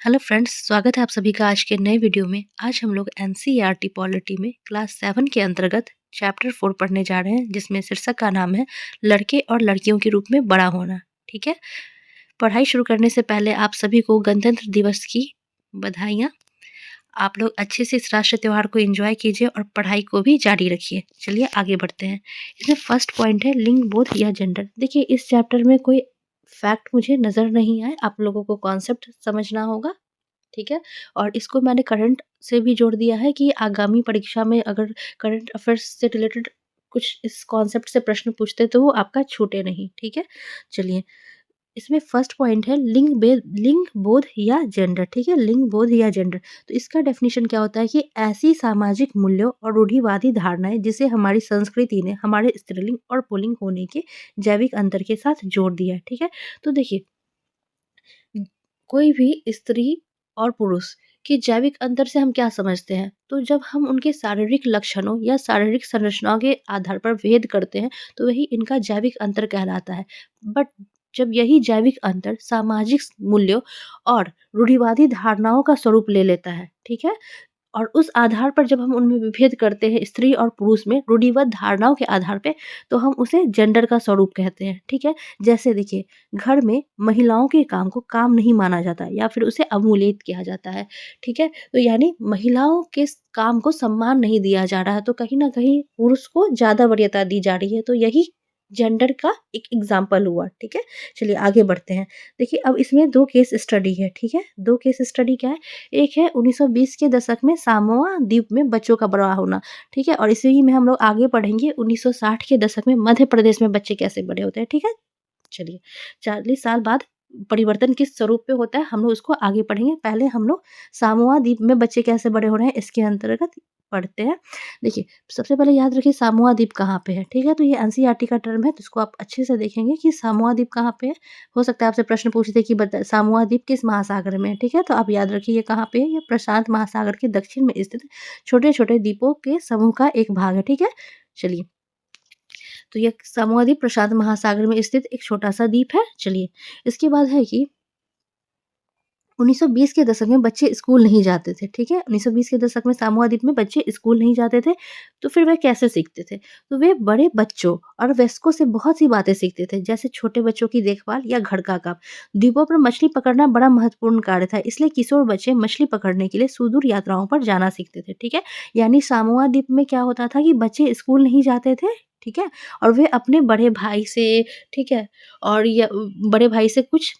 Hello friends, स्वागत है आप सभी का आज के नए वीडियो में। आज हम लोग एनसीईआरटी पॉलिटी में क्लास 7 के अंतर्गत चैप्टर 4 पढ़ने जा रहे हैं, जिसमें शीर्षक का नाम है लड़के और लड़कियों के रूप में बड़ा होना। ठीक है, पढ़ाई शुरू करने से पहले आप सभी को गणतंत्र दिवस की बधाइयाँ। आप लोग अच्छे से इस राष्ट्रीय त्यौहार को एंजॉय कीजिए और पढ़ाई को भी जारी रखिए। चलिए आगे बढ़ते हैं। इसमें फर्स्ट पॉइंट है लिंग बोध या जेंडर। देखिए, इस चैप्टर में कोई फैक्ट मुझे नज़र नहीं आए, आप लोगों को कॉन्सेप्ट समझना होगा। ठीक है, और इसको मैंने करंट से भी जोड़ दिया है कि आगामी परीक्षा में अगर करंट अफेयर्स से रिलेटेड कुछ इस कॉन्सेप्ट से प्रश्न पूछते तो वो आपका छूटे नहीं। ठीक है, चलिए इसमें फर्स्ट पॉइंट है लिंग बोध या जेंडर। ठीक है, लिंग बोध या जेंडर, तो इसका डेफिनेशन क्या होता है कि ऐसी सामाजिक मूल्यों और रूढ़िवादी धारणाएं जिसे हमारी संस्कृति ने हमारे स्त्रीलिंग और पुल्लिंग होने के जैविक अंतर के साथ जोड़ दिया है। ठीक है, तो देखिए, कोई भी स्त्री और पुरुष के जैविक अंतर से हम क्या समझते हैं? तो जब हम उनके शारीरिक लक्षणों या शारीरिक संरचनाओं के आधार पर भेद करते हैं, तो वही इनका जैविक अंतर कहलाता है। बट जब यही जैविक अंतर सामाजिक मूल्यों और रूढ़िवादी धारणाओं का स्वरूप ले लेता है, ठीक है? और उस आधार पर जब हम उनमें विभेद करते हैं स्त्री और पुरुष में रूढ़िबद्ध धारणाओं के आधार पे, तो हम उसे जेंडर का स्वरूप कहते हैं। ठीक है, जैसे देखिए, घर में महिलाओं के काम को काम नहीं माना जाता या फिर उसे अवमूल्यित किया जाता है। ठीक है, तो यानी महिलाओं के काम को सम्मान नहीं दिया जा रहा है, तो कहीं ना कहीं पुरुष को ज्यादा वरीयता दी जा रही है। तो यही जेंडर का एक एग्जाम्पल हुआ। ठीक है, चलिए आगे बढ़ते हैं। देखिए, अब इसमें दो केस स्टडी है। ठीक है, दो केस स्टडी क्या है? एक है 1920 के दशक में सामोआ द्वीप में बच्चों का बड़ा होना। ठीक है, और इसी में हम लोग आगे पढ़ेंगे 1960 के दशक में मध्य प्रदेश में बच्चे कैसे बड़े होते हैं। ठीक है, चलिए 40 साल बाद परिवर्तन किस स्वरूप पे होता है हम लोग उसको आगे पढ़ेंगे। पहले हम लोग सामोआ द्वीप में बच्चे कैसे बड़े हो रहे हैं इसके अंतर्गत पढ़ते हैं। देखिए, सबसे पहले याद रखिए सामोआ द्वीप कहाँ पे है। ठीक है, तो ये एनसीईआरटी का टर्म है, तो इसको आप अच्छे से देखेंगे कि सामोआ द्वीप कहाँ पे है। हो सकता है आपसे प्रश्न पूछ दे कि सामोआ द्वीप किस महासागर में है। ठीक है, तो आप याद रखिए ये कहाँ पे है। ये प्रशांत महासागर के दक्षिण में स्थित छोटे छोटे द्वीपों के समूह का एक भाग है। ठीक है, चलिए, तो ये सामोआ द्वीप प्रशांत महासागर में स्थित एक छोटा-सा द्वीप है। चलिए, इसके बाद है कि 1920 के दशक में बच्चे स्कूल नहीं जाते थे। ठीक है, 1920 के दशक में सामोआ द्वीप में बच्चे स्कूल नहीं जाते थे, तो फिर वे कैसे सीखते थे? तो वे बड़े बच्चों और वयस्कों से बहुत सी बातें सीखते थे, जैसे छोटे बच्चों की देखभाल या घर का काम। द्वीपों पर मछली पकड़ना बड़ा महत्वपूर्ण कार्य था, इसलिए किशोर बच्चे मछली पकड़ने के लिए सुदूर यात्राओं पर जाना सीखते थे। ठीक है, यानी सामोआ द्वीप में क्या होता था कि बच्चे स्कूल नहीं जाते थे। ठीक है, और वे अपने बड़े भाई से, ठीक है, और या बड़े भाई से कुछ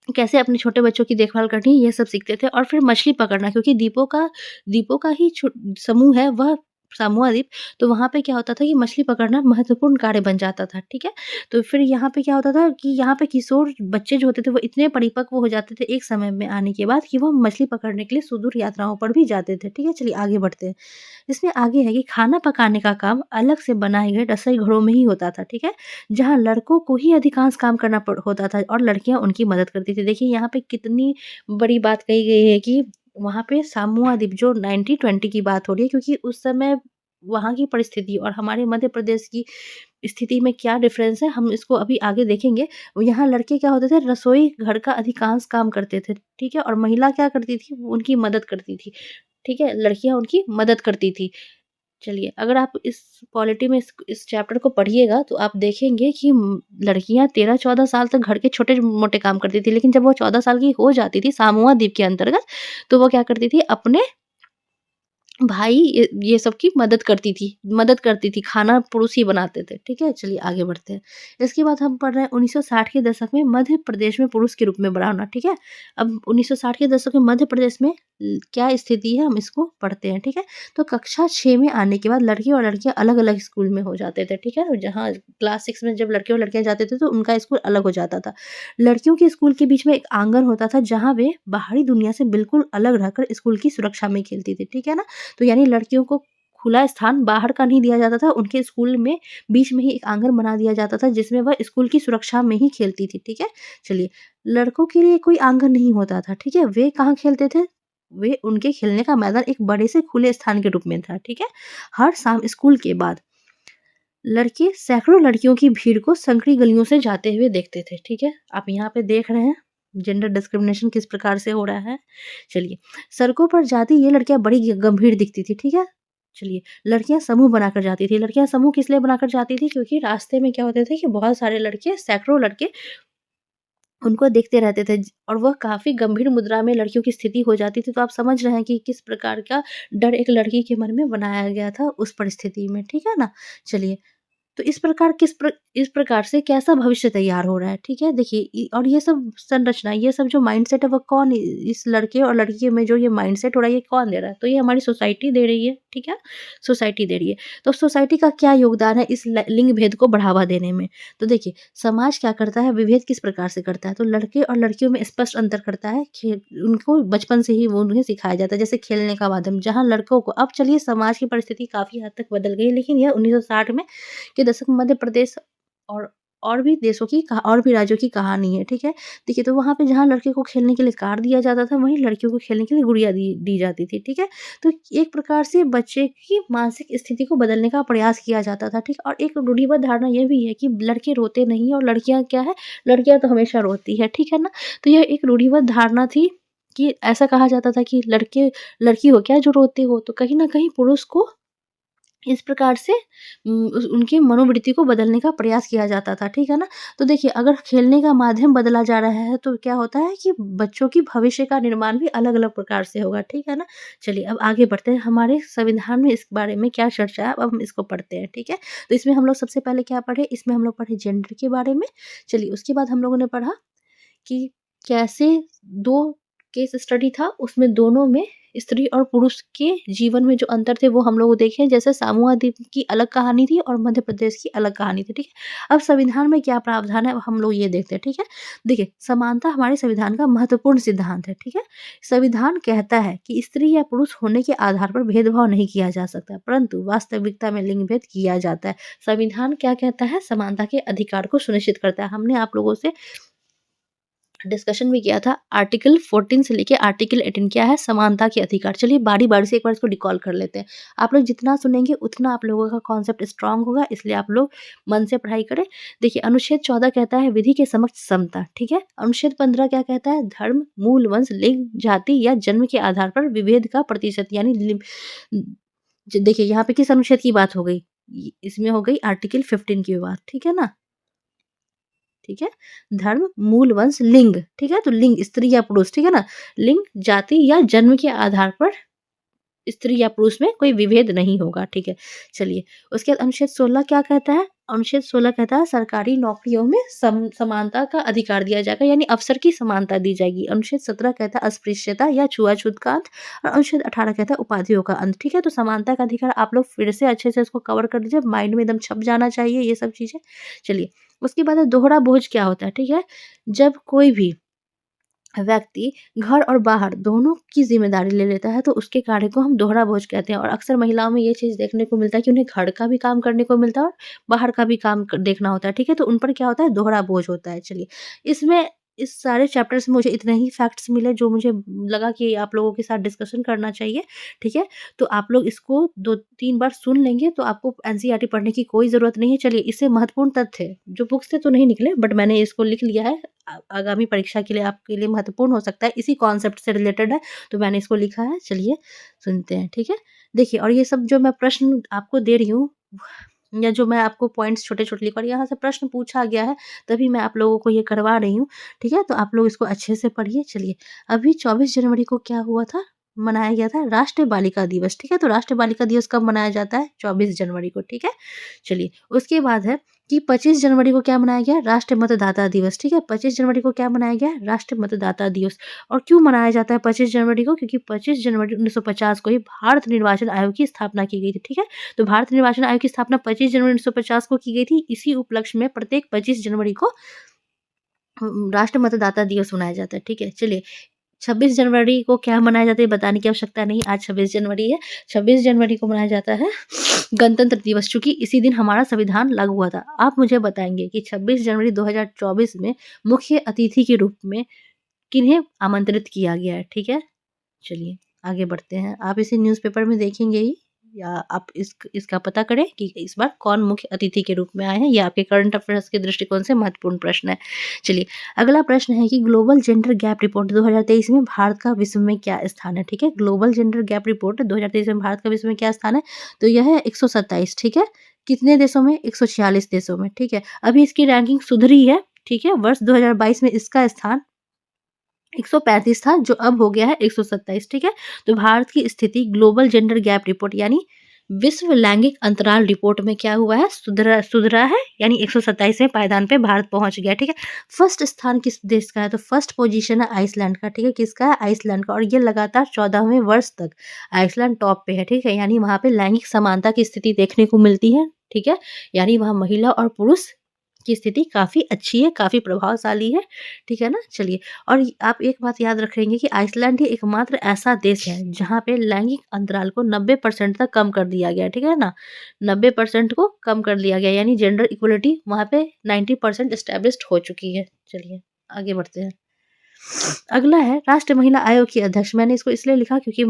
कैसे अपने छोटे बच्चों की देखभाल करनी है, ये सब सीखते थे। और फिर मछली पकड़ना, क्योंकि द्वीपों का ही समूह है वह सामूआ द्वीप, तो वहाँ पे क्या होता था कि मछली पकड़ना महत्वपूर्ण कार्य बन जाता था। ठीक है, तो फिर यहाँ पे क्या होता था कि यहाँ पे किशोर बच्चे जो होते थे वो इतने परिपक्व हो जाते थे एक समय में आने के बाद कि वो मछली पकड़ने के लिए सुदूर यात्राओं पर भी जाते थे। ठीक है, चलिए आगे बढ़ते हैं। इसमें आगे है कि खाना पकाने का काम अलग से बनाए गए रसोई घरों में ही होता था। ठीक है, जहाँ लड़कों को ही अधिकांश काम करना होता था और लड़कियां उनकी मदद करती थी। देखिए, यहाँ पे कितनी बड़ी बात कही गई है कि वहाँ पे सामूआ द्वीप जो 1920 की बात हो रही है, क्योंकि उस समय वहाँ की परिस्थिति और हमारे मध्य प्रदेश की स्थिति में क्या डिफरेंस है हम इसको अभी आगे देखेंगे। यहाँ लड़के क्या होते थे, रसोई घर का अधिकांश काम करते थे। ठीक है, और महिला क्या करती थी, वो उनकी मदद करती थी। ठीक है, लड़कियाँ उनकी मदद करती थी। चलिए, अगर आप इस पॉलिटी में इस चैप्टर को पढ़िएगा तो आप देखेंगे कि लड़कियाँ 13-14 साल तक घर के छोटे-मोटे काम करती थी, लेकिन जब वो 14 साल की हो जाती थी सामूआ द्वीप के अंतर्गत, तो वो क्या करती थी, अपने भाई ये सब की मदद करती थी, खाना पुरुष ही बनाते थे। ठीक है, चलिए आगे बढ़ते हैं। इसके बाद हम पढ़ रहे हैं 1960 के दशक में मध्य प्रदेश में पुरुष के रूप में बड़ा होना। ठीक है, अब 1960 के दशक में मध्य प्रदेश में क्या स्थिति है हम इसको पढ़ते हैं। ठीक है, तो कक्षा 6 में आने के बाद लड़के और लड़कियां अलग-अलग स्कूल में हो जाते थे। ठीक है, और जहाँ क्लास 6 में जब लड़के और लड़कियां जाते थे तो उनका स्कूल अलग हो जाता था। लड़कियों के स्कूल के बीच में एक आंगन होता था जहाँ वे बाहरी दुनिया से बिल्कुल अलग रहकर स्कूल की सुरक्षा में खेलती थी। ठीक है ना, तो यानी लड़कियों को खुला स्थान बाहर का नहीं दिया जाता था, उनके स्कूल में बीच में ही एक आंगन बना दिया जाता था जिसमें वह स्कूल की सुरक्षा में ही खेलती थी। ठीक है, चलिए, लड़कों के लिए कोई आंगन नहीं होता था। ठीक है, वे कहाँ खेलते थे, वे उनके खेलने का मैदान एक बड़े से खुले स्थान के रूप में था। ठीक है, हर शाम स्कूल के बाद लड़के सैकड़ों लड़कियों की भीड़ को संकरी गलियों से जाते हुए देखते थे। ठीक है, आप यहाँ पे देख रहे हैं जेंडर डिस्क्रिमिनेशन किस प्रकार से हो रहा है। चलिए, सड़कों पर जाती ये लड़कियाँ बड़ी गंभीर दिखती थी, ठीक है? चलिए, लड़कियाँ समूह बनाकर जाती थी। लड़कियाँ समूह किस लिए बनाकर जाती थी? क्योंकि रास्ते में क्या होते थे कि बहुत सारे लड़के, सैकड़ों लड़के उनको देखते रहते थे और वह काफ़ी गंभीर मुद्रा में लड़कियों की स्थिति हो जाती थी। तो आप समझ रहे हैं कि किस प्रकार का डर एक लड़की के मन में बनाया गया था उस परिस्थिति में, ठीक है ना? चलिए, तो इस प्रकार से कैसा भविष्य तैयार हो रहा है, ठीक है? देखिए और ये सब संरचना, ये सब जो माइंडसेट है वो कौन इस लड़के और लड़की में जो ये माइंडसेट हो रहा है ये कौन दे रहा है? तो ये हमारी सोसाइटी दे रही है, ठीक है? सोसाइटी दे रही है। तो सोसाइटी का क्या योगदान है इस लिंग भेद को बढ़ावा देने में? तो देखिए, समाज क्या करता है, विभेद किस प्रकार से करता है? तो लड़के और लड़कियों में स्पष्ट अंतर करता है। उनको बचपन से ही वो उन्हें सिखाया जाता है, जैसे खेलने का माध्यम, जहाँ लड़कों को, अब चलिए समाज की परिस्थिति काफ़ी हद तक बदल गई है, लेकिन यह 1960 में के दशक में मध्य प्रदेश और और भी देशों की और भी राज्यों की कहानी है, ठीक है? देखिए, तो वहाँ पे जहाँ लड़के को खेलने के लिए कार दिया जाता था, वहीं लड़कियों को खेलने के लिए गुड़िया दी दी जाती थी, ठीक है? तो एक प्रकार से बच्चे की मानसिक स्थिति को बदलने का प्रयास किया जाता था, ठीक? और एक रूढ़िबद्ध धारणा ये भी है कि लड़के रोते नहीं और लड़कियाँ क्या है, लड़कियाँ तो हमेशा रोती है, ठीक है ना? तो यह एक रूढ़िबद्ध धारणा थी कि ऐसा कहा जाता था कि लड़की हो क्या जो रोते हो? तो कहीं न कहीं पुरुष को इस प्रकार से उस उनकी मनोवृत्ति को बदलने का प्रयास किया जाता था, ठीक है ना? तो देखिए, अगर खेलने का माध्यम बदला जा रहा है तो क्या होता है कि बच्चों की भविष्य का निर्माण भी अलग-अलग प्रकार से होगा, ठीक है ना? चलिए, अब आगे बढ़ते हैं, हमारे संविधान में इस बारे में क्या चर्चा है, अब हम इसको पढ़ते हैं, ठीक है? तो इसमें हम लोग सबसे पहले क्या पढ़े, इसमें हम लोग पढ़े जेंडर के बारे में। चलिए, उसके बाद हम लोगों ने पढ़ा कि कैसे 2 केस स्टडी था, उसमें दोनों में स्त्री और पुरुष के जीवन में जो अंतर थे वो हम लोग देखे। जैसे सामूहिक की अलग कहानी थी और मध्य प्रदेश की अलग कहानी थी, ठीक है? अब संविधान में क्या प्रावधान है, अब हम लोग ये देखते हैं, ठीक है? देखिए, समानता हमारे संविधान का महत्वपूर्ण सिद्धांत है, ठीक है? संविधान कहता है कि स्त्री या पुरुष होने के आधार पर भेदभाव नहीं किया जा सकता, परंतु वास्तविकता में लिंग भेद किया जाता है। संविधान क्या कहता है? समानता के अधिकार को सुनिश्चित करता है। हमने आप लोगों से डिस्कशन भी किया था, आर्टिकल 14 से लेके आर्टिकल 18 क्या है, समानता के अधिकार। चलिए, बारी-बारी से एक बार इसको रिकॉल कर लेते हैं। आप लोग जितना सुनेंगे उतना आप लोगों का कॉन्सेप्ट स्ट्रॉन्ग होगा, इसलिए आप लोग मन से पढ़ाई करें। देखिए, अनुच्छेद 14 कहता है विधि के समक्ष समता, ठीक है? अनुच्छेद 15 क्या कहता है, धर्म, मूल, वंश, लिंग, जाति या जन्म के आधार पर विभेद का प्रतिशत यानी देखिए, यहाँ पे किस अनुच्छेद की बात हो गई? इसमें हो गई आर्टिकल 15 की बात, ठीक है ना? ठीक है? धर्म, मूल, वंश, लिंग, ठीक है? तो लिंग स्त्री या पुरुष, ठीक है ना? लिंग, जाति या जन्म के आधार पर स्त्री या पुरुष में कोई विभेद नहीं होगा, ठीक है? चलिए, उसके बाद अनुच्छेद 16 क्या कहता है? अनुच्छेद 16 कहता है सरकारी नौकरियों में समानता का अधिकार दिया जाएगा, यानी अवसर की समानता दी जाएगी। अनुच्छेद 17 कहता है अस्पृश्यता या छुआ-छूत का अंत और अनुच्छेद 18 कहता है उपाधियों का अंत, ठीक है? तो समानता का अधिकार आप लोग फिर से अच्छे से इसको कवर कर लीजिए, माइंड में एकदम छप जाना चाहिए ये सब चीज़ें। चलिए, उसके बाद है दोहरा बोझ क्या होता है, ठीक है? जब कोई भी व्यक्ति घर और बाहर दोनों की ज़िम्मेदारी ले लेता है, तो उसके कार्य को हम दोहरा बोझ कहते हैं और अक्सर महिलाओं में ये चीज़ देखने को मिलता है कि उन्हें घर का भी काम करने को मिलता है और बाहर का भी काम देखना होता है, ठीक है? तो उन पर क्या होता है, दोहरा बोझ होता है। चलिए, इसमें इस सारे चैप्टर से मुझे इतने ही फैक्ट्स मिले जो मुझे लगा कि आप लोगों के साथ डिस्कशन करना चाहिए, ठीक है? तो आप लोग इसको 2-3 बार सुन लेंगे तो आपको एनसीईआरटी पढ़ने की कोई ज़रूरत नहीं है। चलिए, इससे महत्वपूर्ण तथ्य जो बुक से तो नहीं निकले बट मैंने इसको लिख लिया है, आगामी परीक्षा के लिए आपके लिए महत्वपूर्ण हो सकता है, इसी कॉन्सेप्ट से रिलेटेड है, तो मैंने इसको लिखा है। चलिए, सुनते हैं, ठीक है? देखिए, और ये सब जो मैं प्रश्न आपको दे रही हूँ या जो मैं आपको पॉइंट्स छोटे-छोटे लिख और यहाँ से प्रश्न पूछा गया है, तभी मैं आप लोगों को ये करवा रही हूँ, ठीक है? तो आप लोग इसको अच्छे से पढ़िए। चलिए, अभी 24 जनवरी को क्या हुआ था? मनाया गया था राष्ट्रीय बालिका दिवस, ठीक है? तो राष्ट्रीय बालिका दिवस कब मनाया जाता है? 24 जनवरी को, ठीक है? चलिए, उसके बाद है कि 25 जनवरी को क्या मनाया गया? राष्ट्रीय मतदाता दिवस, ठीक है? 25 जनवरी को क्या मनाया गया? राष्ट्रीय मतदाता दिवस। और क्यों मनाया जाता है 25 जनवरी को? क्योंकि 25 जनवरी 1950 को ही भारत निर्वाचन आयोग की स्थापना की गई थी, ठीक है? तो भारत निर्वाचन आयोग की स्थापना 25 जनवरी 1950 को की गई थी। इसी उपलक्ष्य में प्रत्येक 25 जनवरी को राष्ट्रीय मतदाता दिवस मनाया जाता है, ठीक है? चलिए, 26 जनवरी को क्या मनाया जाता है, ये बताने की आवश्यकता नहीं, आज 26 जनवरी है। 26 जनवरी को मनाया जाता है गणतंत्र दिवस, चूँकि इसी दिन हमारा संविधान लागू हुआ था। आप मुझे बताएँगे कि 26 जनवरी 2024 में मुख्य अतिथि के रूप में किन्हें आमंत्रित किया गया है, ठीक है? चलिए, आगे बढ़ते हैं। आप इसे न्यूज़पेपर में देखेंगे ही, या आप इसका पता करें कि इस बार कौन मुख्य अतिथि के रूप में आए हैं। ये आपके करंट अफेयर्स के दृष्टिकोण से महत्वपूर्ण प्रश्न है। चलिए, अगला प्रश्न है कि ग्लोबल जेंडर गैप रिपोर्ट 2023 में भारत का विश्व में क्या स्थान है। ठीक है, ग्लोबल जेंडर गैप रिपोर्ट 2023 में भारत का विश्व में क्या स्थान है, तो यह है 127। ठीक है, कितने देशों में, 146 देशों में। ठीक है, अभी इसकी रैंकिंग सुधरी है। ठीक है, वर्ष 2022 में इसका स्थान 135 था, जो अब हो गया है 127। ठीक है, तो भारत की स्थिति ग्लोबल जेंडर गैप रिपोर्ट यानी विश्व लैंगिक अंतराल रिपोर्ट में क्या हुआ है, सुधरा है, यानी 127वें पायदान पे भारत पहुंच गया। ठीक है, फर्स्ट स्थान किस देश का है, तो फर्स्ट पोजीशन है आइसलैंड का। ठीक है, किसका है, आइसलैंड का, और ये लगातार 14वें वर्ष तक आइसलैंड टॉप पे है। ठीक है, यानी वहां पे लैंगिक समानता की स्थिति देखने को मिलती है। ठीक है, यानी वहां महिला और पुरुष की स्थिति काफ़ी अच्छी है, काफ़ी प्रभावशाली है। ठीक है ना? चलिए, और आप एक बात याद रखेंगे कि आइसलैंड ही एकमात्र ऐसा देश है जहाँ पे लैंगिक अंतराल को 90% तक कम कर दिया गया है। ठीक है ना? 90% को कम कर दिया गया, यानी जेंडर इक्वलिटी वहाँ पे 90% एस्टैब्लिश्ड हो चुकी है। चलिए, आगे बढ़ते हैं। अगला है राष्ट्रीय महिला आयोग की अध्यक्ष। मैंने इसको इसलिए लिखा क्योंकि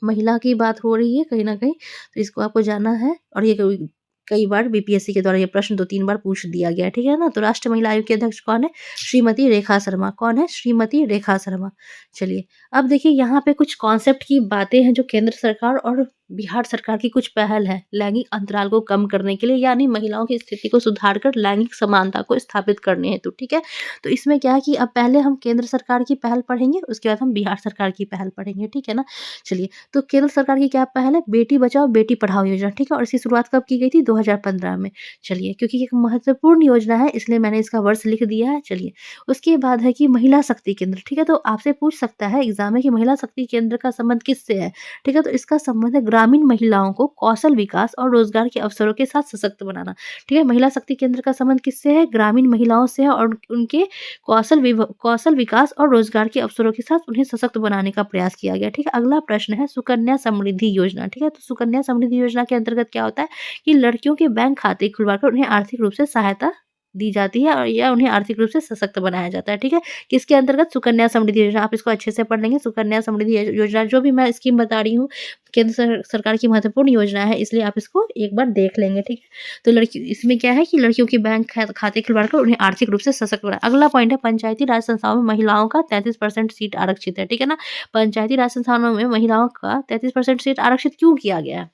महिला की बात हो रही है कहीं न कहीं, तो इसको आपको जानना है, और ये कई बार बीपीएससी के द्वारा ये प्रश्न 2-3 बार पूछ दिया गया है। ठीक है ना? तो राष्ट्रीय महिला आयोग की अध्यक्ष कौन है? श्रीमती रेखा शर्मा। कौन है? श्रीमती रेखा शर्मा। चलिए, अब देखिए यहाँ पे कुछ कॉन्सेप्ट की बातें हैं जो केंद्र सरकार और बिहार सरकार की कुछ पहल है लैंगिक अंतराल को कम करने के लिए, यानी महिलाओं की स्थिति को सुधार कर लैंगिक समानता को स्थापित करने हेतु। ठीक है, तो इसमें क्या है कि अब पहले हम केंद्र सरकार की पहल पढ़ेंगे, उसके बाद हम बिहार सरकार की पहल पढ़ेंगे। ठीक है ना? चलिए, तो केंद्र सरकार की क्या पहल है, बेटी बचाओ बेटी पढ़ाओ योजना। ठीक है, और इसकी शुरुआत कब की गई थी, 2015 में। चलिए, क्योंकि एक महत्वपूर्ण योजना है इसलिए मैंने इसका वर्ष लिख दिया है। चलिए, उसके बाद है कि महिला शक्ति केंद्र। ठीक है, तो आपसे पूछ सकता है एग्जाम में कि महिला शक्ति केंद्र का संबंध किससे है। ठीक है, तो इसका संबंध है ग्रामीण महिलाओं को कौशल विकास और रोजगार के अवसरों के साथ सशक्त बनाना। ठीक है, महिला शक्ति केंद्र का संबंध किससे है, ग्रामीण महिलाओं से है, और उनके कौशल विकास और रोजगार के अवसरों के साथ उन्हें सशक्त बनाने का प्रयास किया गया। ठीक है, अगला प्रश्न है सुकन्या समृद्धि योजना। ठीक है, तो सुकन्या समृद्धि योजना के अंतर्गत क्या होता है कि लड़कियों के बैंक खाते खुलवाकर उन्हें आर्थिक रूप से सहायता दी जाती है, और या उन्हें आर्थिक रूप से सशक्त बनाया जाता है। ठीक है, किसके अंतर्गत, सुकन्या समृद्धि योजना। आप इसको अच्छे से पढ़ लेंगे। सुकन्या समृद्धि योजना, जो भी मैं स्कीम बता रही हूँ, केंद्र सरकार की महत्वपूर्ण योजना है, इसलिए आप इसको एक बार देख लेंगे। ठीक है, तो लड़की इसमें क्या है कि लड़कियों के बैंक खाते खुलवाकर उन्हें आर्थिक रूप से सशक्त बनाया। अगला पॉइंट है पंचायती राज संस्थाओं में महिलाओं का 33% सीट आरक्षित है। ठीक है ना, पंचायती राज संस्थानों में महिलाओं का 33% सीट आरक्षित क्यों किया गया है,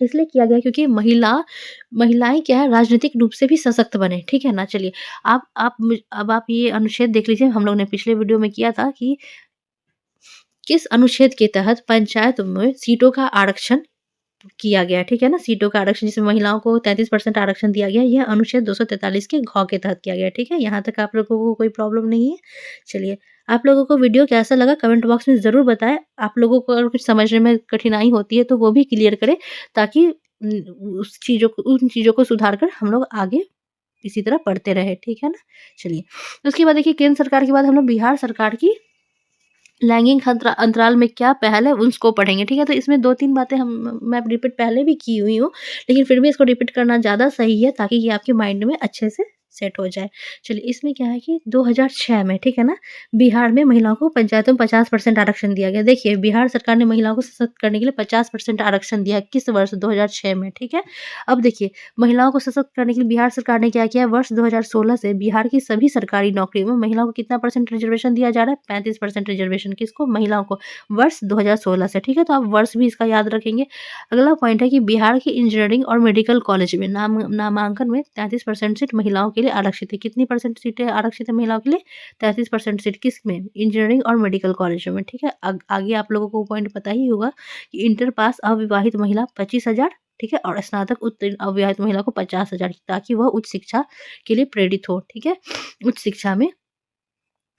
इसलिए किया गया क्योंकि महिलाएं क्या है, राजनीतिक रूप से भी सशक्त बने। ठीक है ना? चलिए, अब आप ये अनुच्छेद देख लीजिए, हम लोग ने पिछले वीडियो में किया था कि किस अनुच्छेद के तहत पंचायत में सीटों का आरक्षण किया गया। ठीक है ना, सीटों का आरक्षण जिसमें महिलाओं को 33% आरक्षण दिया गया, यह अनुच्छेद 243 के घ के तहत किया गया। ठीक है, यहाँ तक आप लोगों को कोई प्रॉब्लम नहीं है। चलिए, आप लोगों को वीडियो कैसा लगा कमेंट बॉक्स में ज़रूर बताएं। आप लोगों को अगर कुछ समझने में कठिनाई होती है तो वो भी क्लियर करें, ताकि उन चीज़ों को सुधार कर हम लोग आगे इसी तरह पढ़ते रहे। ठीक है ना? चलिए, उसके बाद देखिए केंद्र सरकार के बाद हम लोग बिहार सरकार की लैंगिक अंतराल में क्या पहल है उसको पढ़ेंगे। ठीक है, तो इसमें 2-3 बातें मैं रिपीट पहले भी की हुई हूँ, लेकिन फिर भी इसको रिपीट करना ज़्यादा सही है ताकि ये आपके माइंड में अच्छे से सेट हो जाए। चलिए, इसमें क्या है कि 2006 में, ठीक है ना, बिहार में महिलाओं को पंचायतों में 50% आरक्षण दिया गया। देखिए, बिहार सरकार ने महिलाओं को सशक्त करने के लिए 50% आरक्षण दिया, किस वर्ष, 2006 में। ठीक है, अब देखिए, महिलाओं को सशक्त करने के लिए बिहार सरकार ने क्या किया, वर्ष 2016 से बिहार की सभी सरकारी नौकरियों में महिलाओं को कितना % रिजर्वेशन दिया जा रहा है, 35% रिजर्वेशन। किसको, महिलाओं को, वर्ष 2016 से। ठीक है, तो आप वर्ष भी इसका याद रखेंगे। अगला पॉइंट है कि बिहार की इंजीनियरिंग और मेडिकल कॉलेज में नामांकन में 33% सीट महिलाओं के लिए आरक्षित है। कितनी % सीटें आरक्षित है महिलाओं के लिए, 33% सीट। किस में, इंजीनियरिंग और मेडिकल कॉलेजों में। ठीक है, आगे आप लोगों को पॉइंट पता ही होगा कि इंटर पास अविवाहित महिला 25,000, ठीक है, और स्नातक उत्तीर्ण अविवाहित महिला को 50,000, ताकि वह उच्च शिक्षा के लिए प्रेरित हो। ठीक है, उच्च शिक्षा में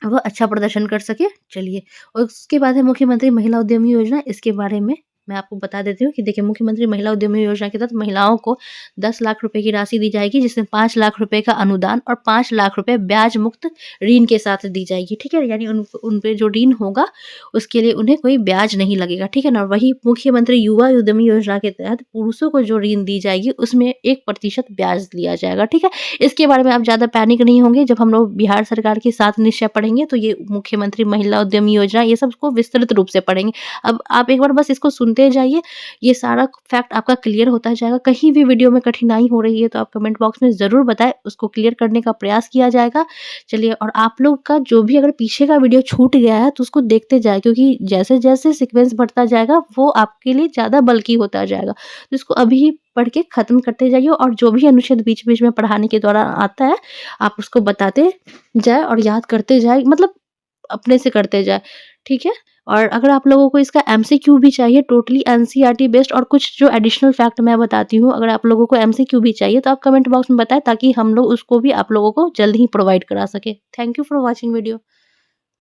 वह अच्छा प्रदर्शन कर सके। चलिए, और उसके बाद है मुख्यमंत्री महिला उद्यमी योजना। इसके बारे में मैं आपको बता देती हूँ कि देखिए, मुख्यमंत्री महिला उद्यमी योजना के तहत महिलाओं को 10 लाख रुपए की राशि दी जाएगी, जिसमें 5 लाख रुपए का अनुदान और 5 लाख रुपए ब्याज मुक्त ऋण के साथ दी जाएगी। ठीक है, यानी उन पे जो ऋण होगा उसके लिए उन्हें कोई ब्याज नहीं लगेगा। ठीक है ना, वही मुख्यमंत्री युवा उद्यमी योजना के तहत पुरुषों को जो ऋण दी जाएगी उसमें 1% ब्याज लिया जाएगा। ठीक है, इसके बारे में आप ज़्यादा पैनिक नहीं होंगे। जब हम लोग बिहार सरकार के साथ निश्चय पढ़ेंगे तो ये मुख्यमंत्री महिला उद्यमी योजना, ये सबको विस्तृत रूप से पढ़ेंगे। अब आप एक बार बस इसको सुनते सुनते जाइए, ये सारा फैक्ट आपका क्लियर होता जाएगा। कहीं भी वीडियो में कठिनाई हो रही है तो आप कमेंट बॉक्स में ज़रूर बताएँ, उसको क्लियर करने का प्रयास किया जाएगा। चलिए, और आप लोग का जो भी अगर पीछे का वीडियो छूट गया है तो उसको देखते जाएँ, क्योंकि जैसे-जैसे सीक्वेंस बढ़ता जाएगा वो आपके लिए ज़्यादा बल्कि होता जाएगा। तो इसको अभी पढ़ के ख़त्म करते जाइए, और जो भी अनुच्छेद बीच-बीच में पढ़ाने के दौरान आता है, आप उसको बताते जाएँ और याद करते जाएँ, मतलब अपने से करते जाएँ, ठीक है? और अगर आप लोगों को इसका एमसीक्यू भी चाहिए, टोटली एनसीईआरटी बेस्ड, और कुछ जो एडिशनल फैक्ट मैं बताती हूँ, अगर आप लोगों को एमसीक्यू भी चाहिए तो आप कमेंट बॉक्स में बताएँ, ताकि हम लोग उसको भी आप लोगों को जल्द ही प्रोवाइड करा सकें। Thank you for watching video.